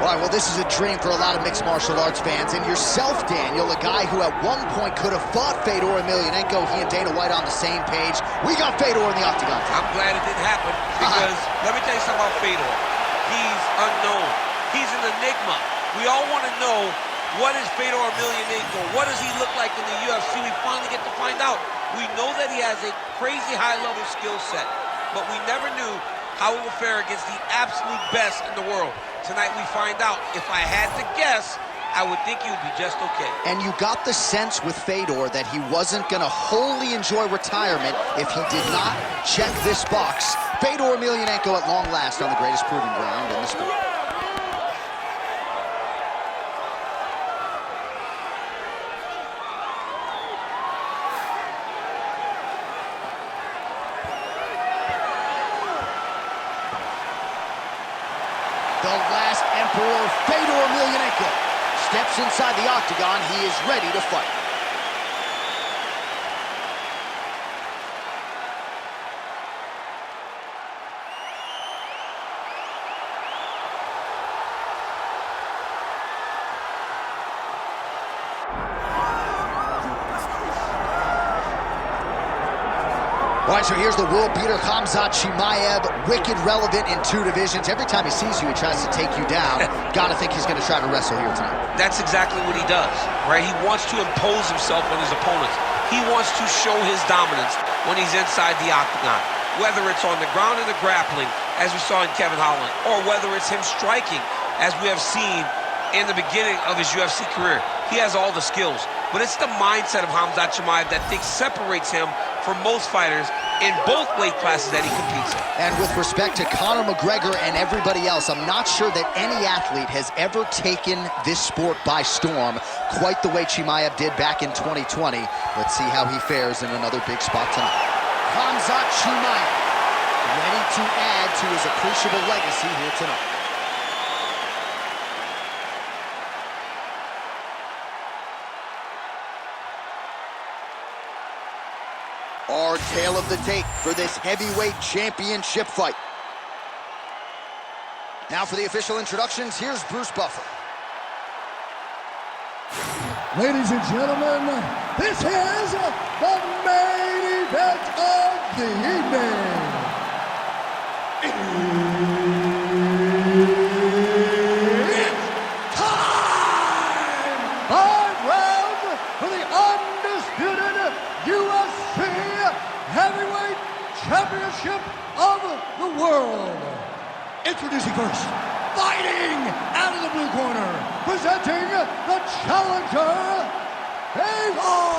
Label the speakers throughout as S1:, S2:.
S1: All right, well, this is a dream for a lot of mixed martial arts fans. And yourself, Daniel, a guy who at one point could have fought Fedor Emelianenko. He and Dana White on the same page. We got Fedor in the octagon.
S2: I'm glad it didn't happen because let me tell you something about Fedor. He's unknown. He's an enigma. We all want to know, what is Fedor Emelianenko? What does he look like in the UFC? We finally get to find out. We know that he has a crazy high-level skill set, but we never knew how it would fare against the absolute best in the world. Tonight we find out. If I had to guess, I would think he would be just okay. And you got the sense with Fedor that he wasn't going to wholly enjoy retirement if he did not check this box. Fedor Emelianenko at long last on the greatest proving ground in the sport. The last emperor, Fedor Emelianenko, steps inside the octagon. He is ready to fight. All right, so here's the world beater, Khamzat Chimaev, wicked relevant in 2 divisions. Every time he sees you, he tries to take you down. Gotta think he's gonna try to wrestle here tonight. That's exactly what he does, right? He wants to impose himself on his opponents. He wants to show his dominance when he's inside the octagon. Whether it's on the ground in the grappling, as we saw in Kevin Holland, or whether it's him striking, as we have seen in the beginning of his UFC career. He has all the skills, but it's the mindset of Khamzat Chimaev that I think separates him from most fighters in both weight classes that he competes in. And with respect to Conor McGregor and everybody else, I'm not sure that any athlete has ever taken this sport by storm quite the way Chimaev did back in 2020. Let's see how he fares in another big spot tonight. Khamzat Chimaev, ready to add to his appreciable legacy here tonight. Our tale of the tape for this heavyweight championship fight. Now for the official introductions, here's Bruce Buffer.
S3: Ladies and gentlemen, this is the main event of the evening. It's time! 5 rounds for the undisputed UFC Heavyweight Championship of the world. Introducing first, fighting out of the blue corner, presenting the challenger, Fedor.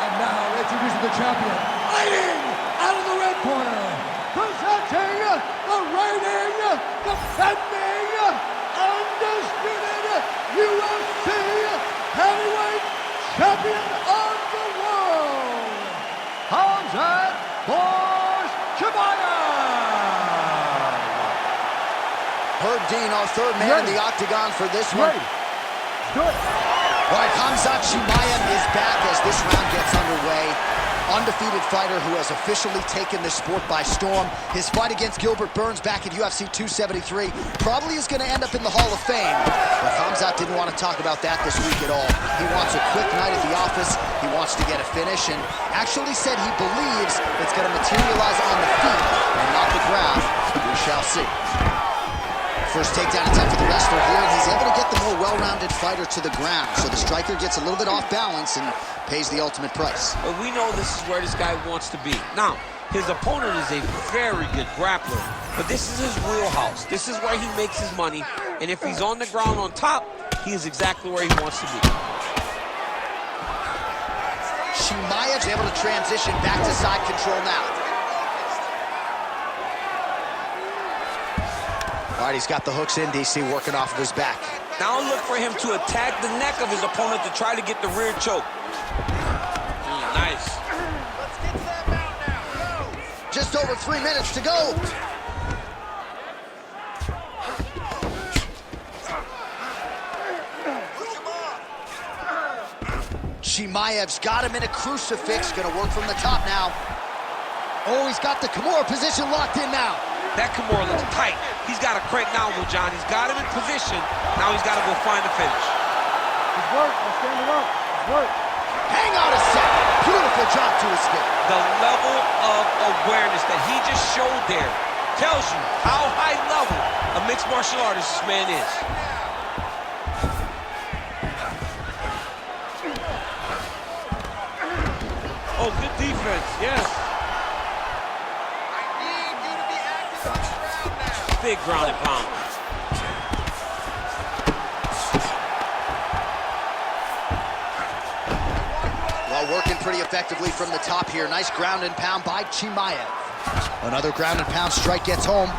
S3: And now introducing the champion, fighting out of the red corner, presenting the reigning, defending, undisputed UFC Heavyweight Champion of the world, Khamzat Chimaev.
S1: Herb Dean, our third man in the octagon for this one.
S3: Good.
S1: All right, Khamzat Chimaev is back as this round gets underway. Undefeated fighter who has officially taken this sport by storm. His fight against Gilbert Burns back at UFC 273 probably is going to end up in the Hall of Fame. But Khamzat didn't want to talk about that this week at all. He wants a quick night at the office. He wants to get a finish and actually said he believes it's going to materialize on the feet and not the ground. We shall see. First takedown attempt for the wrestler here, and he's able to get the more well-rounded fighter to the ground. So the striker gets a little bit off balance and pays the ultimate price.
S2: But we know this is where this guy wants to be. Now, his opponent is a very good grappler, but this is his wheelhouse. This is where he makes his money, and if he's on the ground on top, he is exactly where he wants to be.
S1: Chimaev's able to transition back to side control now. All right, he's got the hooks in, DC, working off of his back.
S2: Now look for him to attack the neck of his opponent to try to get the rear choke. Nice.
S1: Let's get to that mount now. Go. Just over 3 minutes to go. Chimaev's got him in a crucifix. Gonna work from the top now. Oh, he's got the Kimura position locked in now.
S2: That Kimura looks tight. He's got to crank now, though, John. He's got him in position. Now he's got to go find the finish.
S3: It's work. I'm standing up. It's work.
S1: Hang on a second. Beautiful job to escape.
S2: The level of awareness that he just showed there tells you how high level a mixed martial artist this man is. Oh, good defense, yes.
S4: I need you to be active on the ground now.
S2: Big ground and pound.
S1: Well, working pretty effectively from the top here. Nice ground and pound by Chimaev. Another ground and pound strike gets home.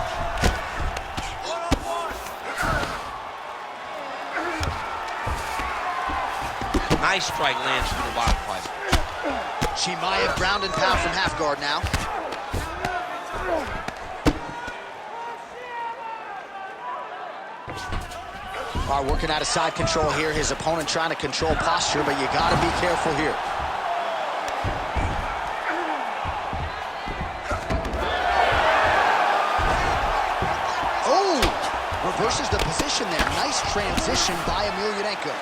S2: Nice strike lands from the bottom fight.
S1: Chimaev ground and pound from half guard now. All right, working out of side control here. His opponent trying to control posture, but you got to be careful here. Oh, reverses the position there. Nice transition by Emelianenko.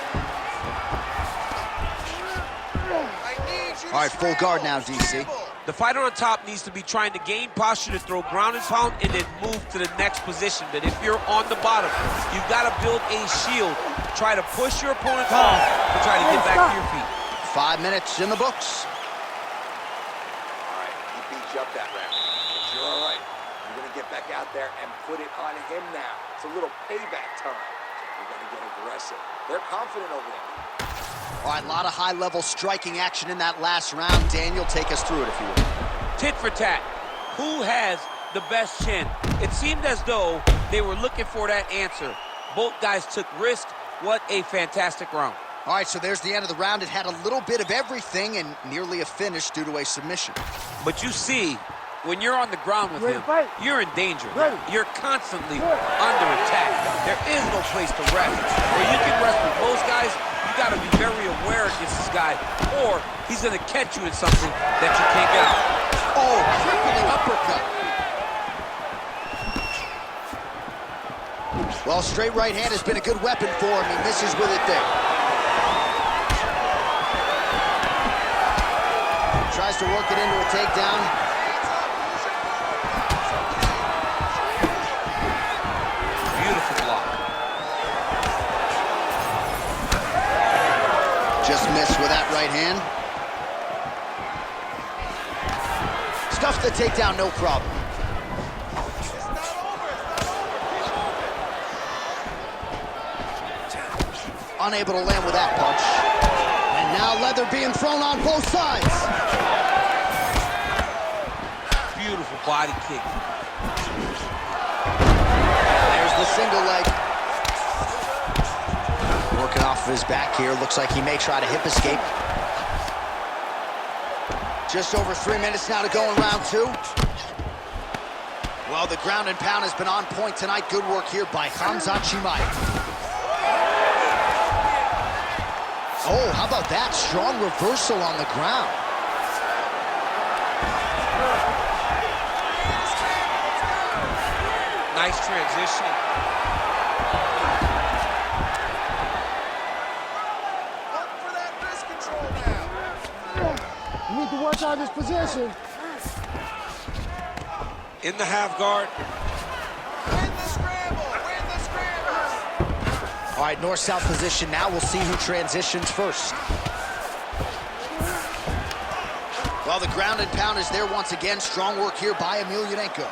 S1: All right, full guard now, DC.
S2: The fighter on top needs to be trying to gain posture to throw ground and pound and then move to the next position. But if you're on the bottom, you've got to build a shield. Try to push your opponent off to try to get back to your feet.
S1: 5 minutes in the books.
S4: All right, he beat you up that round, but you're all right. You're going to get back out there and put it on him now. It's a little payback time. You're going to get aggressive. They're confident over there.
S1: All right, a lot of high-level striking action in that last round. Daniel, take us through it, if you will.
S2: Tit for tat. Who has the best chin? It seemed as though they were looking for that answer. Both guys took risk. What a fantastic round.
S1: All right, so there's the end of the round. It had a little bit of everything and nearly a finish due to a submission.
S2: But you see, when you're on the ground with him, you're in danger. You're constantly under attack. There is no place to rest. Where you can rest with those guys, you got to be very aware against this guy, or he's going to catch you in something that you can't get out.
S1: Oh, crippling uppercut. Well, straight right hand has been a good weapon for him. He misses with it there. Tries to work it into a takedown.
S2: Beautiful block.
S1: Just missed with that right hand. Stuffs the takedown, no problem. Unable to land with that punch. And now leather being thrown on both sides.
S2: Beautiful body kick.
S1: There's the single leg. Working off of his back here. Looks like he may try to hip escape. Just over 3 minutes now to go in round two. Well, the ground and pound has been on point tonight. Good work here by Khamzat Chimaev. Oh, how about that? Strong reversal on the ground.
S2: Nice transition.
S4: Look for that wrist control now.
S3: You need to watch out this position.
S2: In the half guard.
S4: Win the scramble. Win the scramble.
S1: All right, north-south position. Now we'll see who transitions first. Well, the ground and pound is there once again. Strong work here by Emelianenko.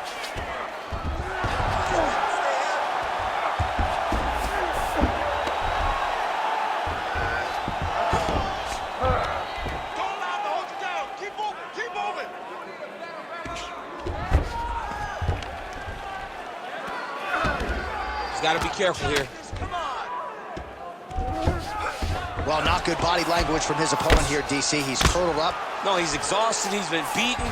S2: Got to be careful here.
S1: Well, not good body language from his opponent here, DC. He's curled up.
S2: No, he's exhausted. He's been beaten.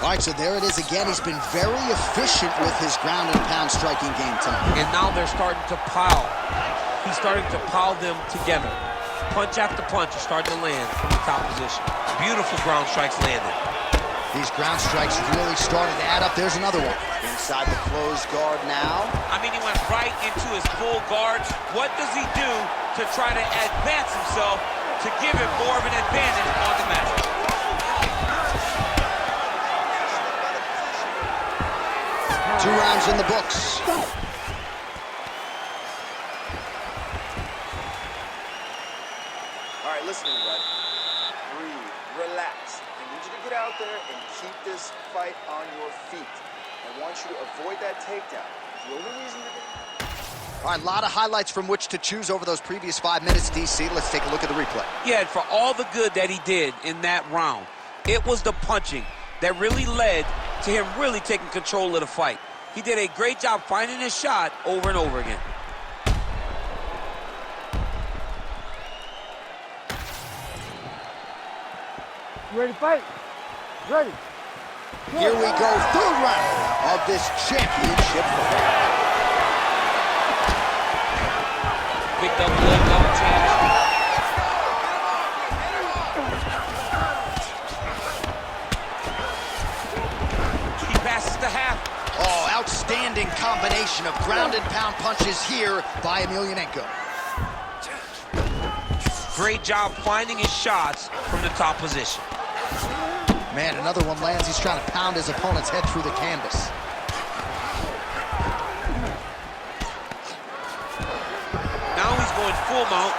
S1: All right, so there it is again. He's been very efficient with his ground and pound striking game tonight.
S2: And now they're starting to pile. He's starting to pile them together. Punch after punch is starting to land from the top position. Beautiful ground strikes landed.
S1: These ground strikes really started to add up. There's another one. Inside the closed guard now.
S2: I mean, he went right into his full guard. What does he do to try to advance himself to give him more of an advantage on the mat?
S1: 2 rounds in the books.
S4: All right, listen to me, bud. Breathe, relax. I need you to get out there and keep this fight on your feet. I want you to avoid that takedown. The only reason you're going
S1: All right, a lot of highlights from which to choose over those previous 5 minutes, DC. Let's take a look at the replay.
S2: Yeah, and for all the good that he did in that round, it was the punching that really led to him really taking control of the fight. He did a great job finding his shot over and over again.
S3: You ready to fight? Ready.
S1: Here we go, 3rd round of this championship fight.
S2: Big double leg, double chance. He passes the half.
S1: Oh, outstanding combination of ground and pound punches here by Emelianenko.
S2: Great job finding his shots from the top position.
S1: Man, another one lands. He's trying to pound his opponent's head through the canvas.
S2: Now he's going full mount.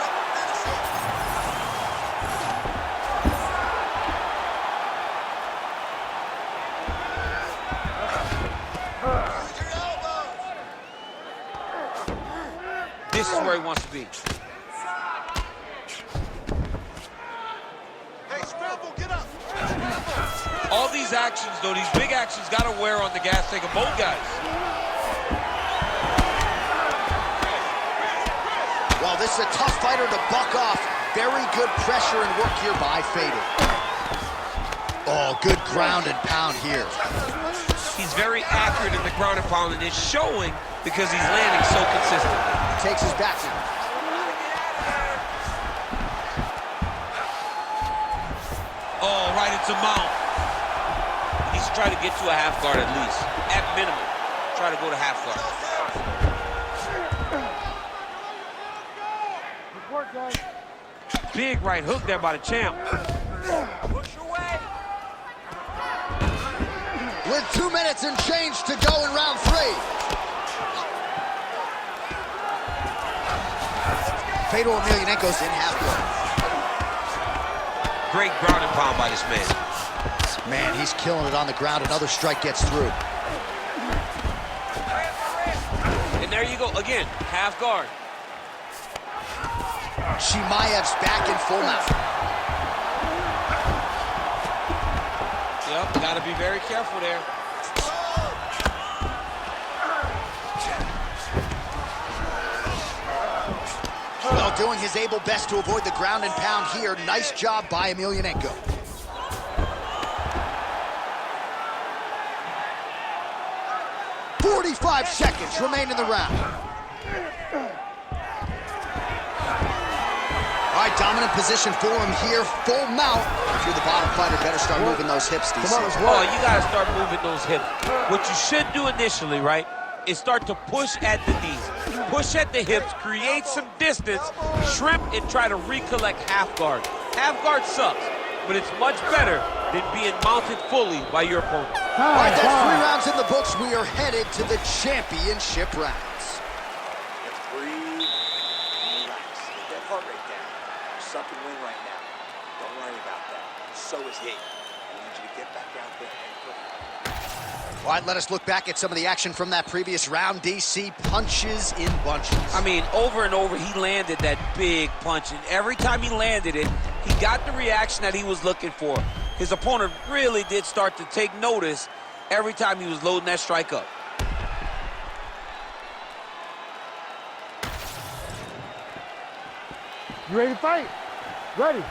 S2: This is where he wants to be. All these actions, though, these big actions, got to wear on the gas tank of both guys.
S1: Well, this is a tough fighter to buck off. Very good pressure and work here by Fedor. Oh, good ground and pound here.
S2: He's very accurate in the ground and pound, and it's showing because he's landing so consistently.
S1: Takes his back now.
S2: Oh, right into mount. He's trying to get to a half guard at least. At minimum, try to go to half guard.
S3: Good work, guys.
S2: Big right hook there by the champ.
S4: push away.
S1: With 2 minutes and change to go in round 3. Fedor Emelianenko's in half guard.
S2: Great ground and pound by this man.
S1: Man, he's killing it on the ground. Another strike gets through.
S2: And there you go, again, half guard.
S1: Chimaev's back in full mount.
S2: Yep, gotta be very careful there.
S1: Well, doing his able best to avoid the ground and pound here. Nice job by Emelianenko. "45 seconds remain in the round." All right, dominant position for him here. Full mount. If you're the bottom fighter, better start moving those hips, DC.
S2: Oh, you gotta start moving those hips. What you should do initially, right, is start to push at the knees. Push at the hips, create some distance, shrimp, and try to recollect half guard. Half guard sucks, but it's much better than being mounted fully by your opponent.
S1: All right, that's 3 rounds in the books. We are headed to the championship rounds.
S4: Let's breathe and relax. Get that heart rate down. You're sucking wind right now. Don't worry about that. So is he. I need you to get back out there and put it.
S1: All right, let us look back at some of the action from that previous round. DC, punches in bunches.
S2: I mean, over and over, he landed that big punch, and every time he landed it, he got the reaction that he was looking for. His opponent really did start to take notice every time he was loading that strike up.
S3: You ready to fight? Ready.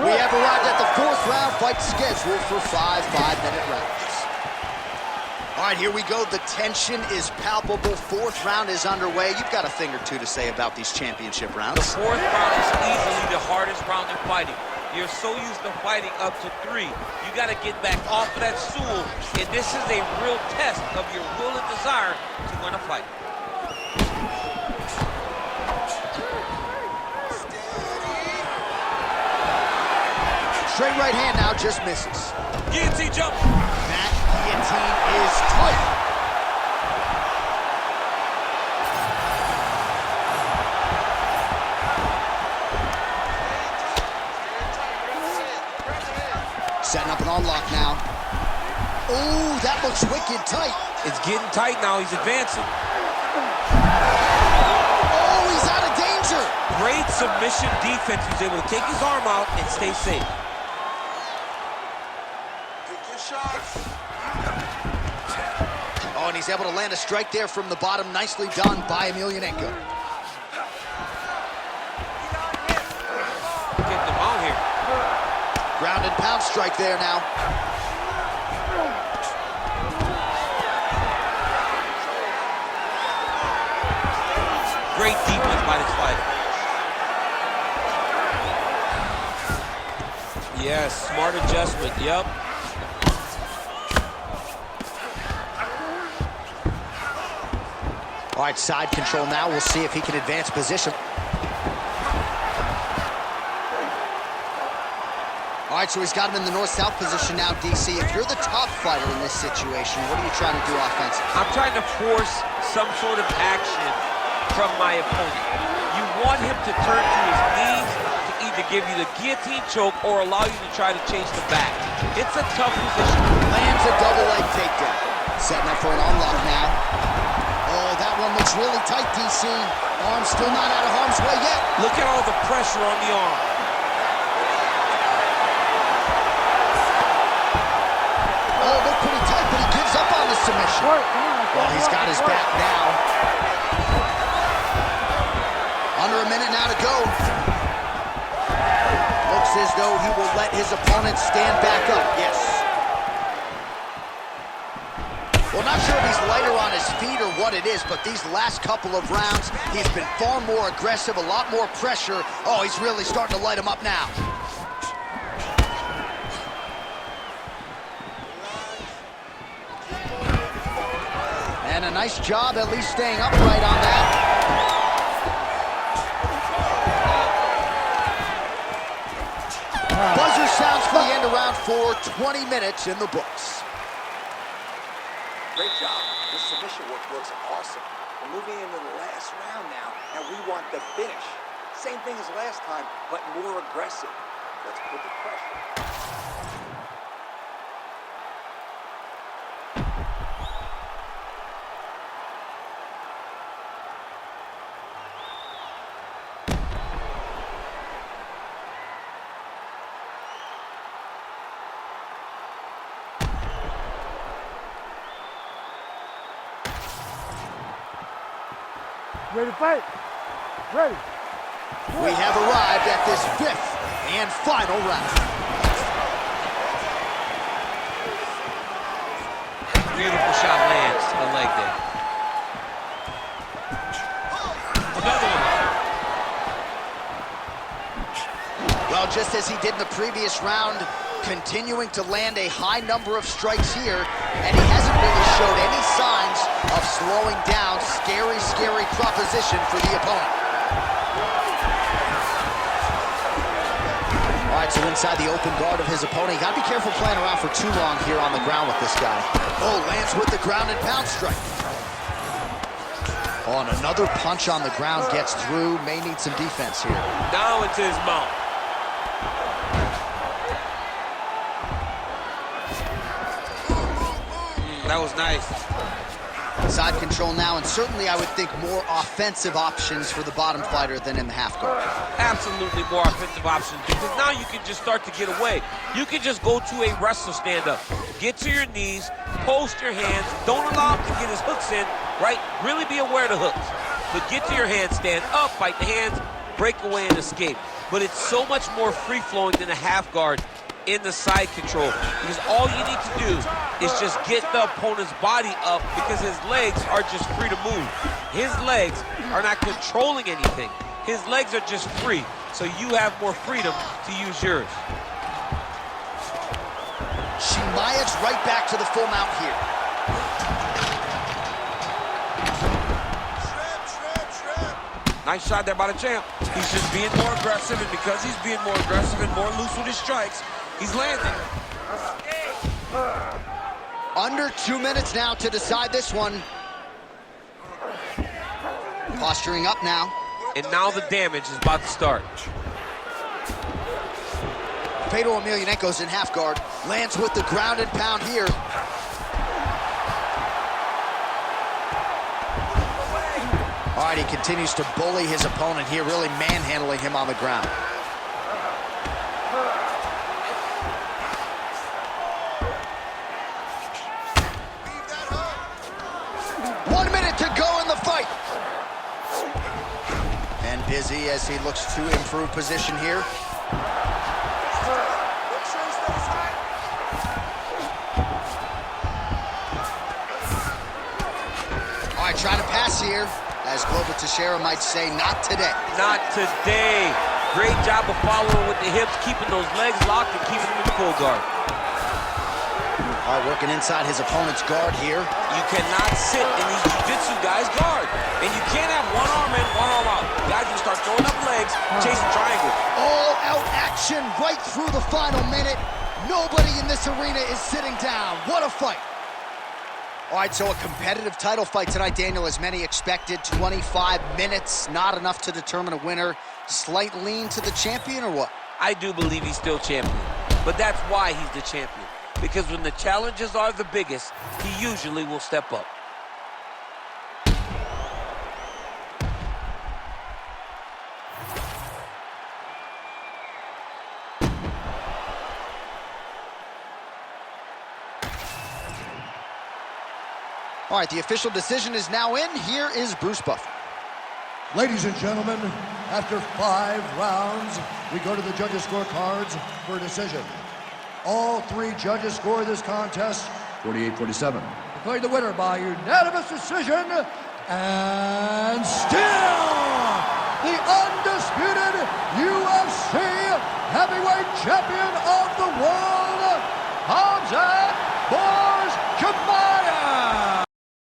S1: We have arrived at the 4th round, fight scheduled for 5 5-minute rounds. All right, here we go. The tension is palpable. 4th round is underway. You've got a thing or two to say about these championship rounds.
S2: The 4th round is easily the hardest round in fighting. You're so used to fighting up to 3. You got to get back off of that stool, and this is a real test of your will and desire to win a fight.
S1: Straight right hand now, just misses.
S2: Guillotine jump.
S1: That guillotine is tight. Setting up an unlock now. Oh, that looks wicked tight.
S2: It's getting tight now. He's advancing.
S1: Oh, he's out of danger.
S2: Great submission defense. He's able to take his arm out and stay safe.
S1: Oh, and he's able to land a strike there from the bottom. Nicely done by Emelianenko.
S2: Get them out here.
S1: Ground and pound strike there now.
S2: Great defense by this fighter. Yes, smart adjustment, yep.
S1: All right, side control now. We'll see if he can advance position. All right, so he's got him in the north-south position now, DC. If you're the top fighter in this situation, what are you trying to do offensively?
S2: I'm trying to force some sort of action from my opponent. You want him to turn to his knees to either give you the guillotine choke or allow you to try to chase the back. It's a tough position.
S1: Lands a double leg takedown. Setting up for an unlock now. Oh, that one looks really tight, DC. Arm still not out of harm's way yet.
S2: Look at all the pressure on the arm.
S1: Oh, looked pretty tight, but he gives up on the submission. Well, he's got his back now. Under a minute now to go. Looks as though he will let his opponent stand back up. Yes. Well, not sure if he's lighter on his feet or what it is, but these last couple of rounds, he's been far more aggressive, a lot more pressure. Oh, he's really starting to light him up now. And a nice job at least staying upright on that. Buzzer sounds for the end of round 4, 20 minutes in the books.
S4: Great job. This submission work looks awesome. We're moving into the last round now, and we want the finish. Same thing as last time, but more aggressive. Let's put the pressure.
S3: Ready to fight? Ready.
S1: We have arrived at this 5th and final round.
S2: Beautiful shot lands to the leg there. Another one.
S1: Well, just as he did in the previous round, continuing to land a high number of strikes here, and he hasn't really showed any signs of slowing down. Scary, scary proposition for the opponent. All right, so inside the open guard of his opponent, you gotta be careful playing around for too long here on the ground with this guy. Oh, lands with the ground and pound strike. Oh, and another punch on the ground gets through. May need some defense here.
S2: Now into his mouth. That was nice.
S1: Side control now, and certainly I would think more offensive options for the bottom fighter than in the half guard.
S2: Absolutely more offensive options, because now you can just start to get away. You can just go to a wrestler stand-up. Get to your knees, post your hands, don't allow him to get his hooks in, right? Really be aware of the hooks. But get to your hands, stand up, fight the hands, break away and escape. But it's so much more free-flowing than a half guard in the side control, because all you need to do is just get the opponent's body up, because his legs are just free to move. His legs are not controlling anything. His legs are just free. so you have more freedom to use yours.
S1: Chimaev's right back to the full mount here.
S2: Nice shot there by the champ. He's just being more aggressive, and because he's being more aggressive and more loose with his strikes, he's landing.
S1: Under 2 minutes now to decide this one. Posturing up now.
S2: And now the damage is about to start.
S1: Fedor Emelianenko's in half guard. Lands with the ground and pound here. All right, he continues to bully his opponent here, really manhandling him on the ground. To go in the fight. And busy as he looks to improve position here. All right, trying to pass here. As Glover Teixeira might say, not today.
S2: Not today. Great job of following with the hips, keeping those legs locked and keeping them in full guard.
S1: All right, working inside his opponent's guard here.
S2: You cannot sit in these jiu-jitsu guys' guard. And you can't have one arm in, one arm out. Guys will start throwing up legs, chasing triangles.
S1: All-out action right through the final minute. Nobody in this arena is sitting down. What a fight. All right, so a competitive title fight tonight, Daniel, as many expected. 25 minutes, not enough to determine a winner. Slight lean to the champion, or what?
S2: I do believe he's still champion. But that's why he's the champion. Because when the challenges are the biggest, he usually will step up.
S1: All right, the official decision is now in. Here is Bruce Buffer.
S3: Ladies and gentlemen, after 5 rounds, we go to the judges' scorecards for a decision. All 3 judges score this contest 48-47. Declared the winner by unanimous decision, and still the undisputed UFC heavyweight champion of the world, Khamzat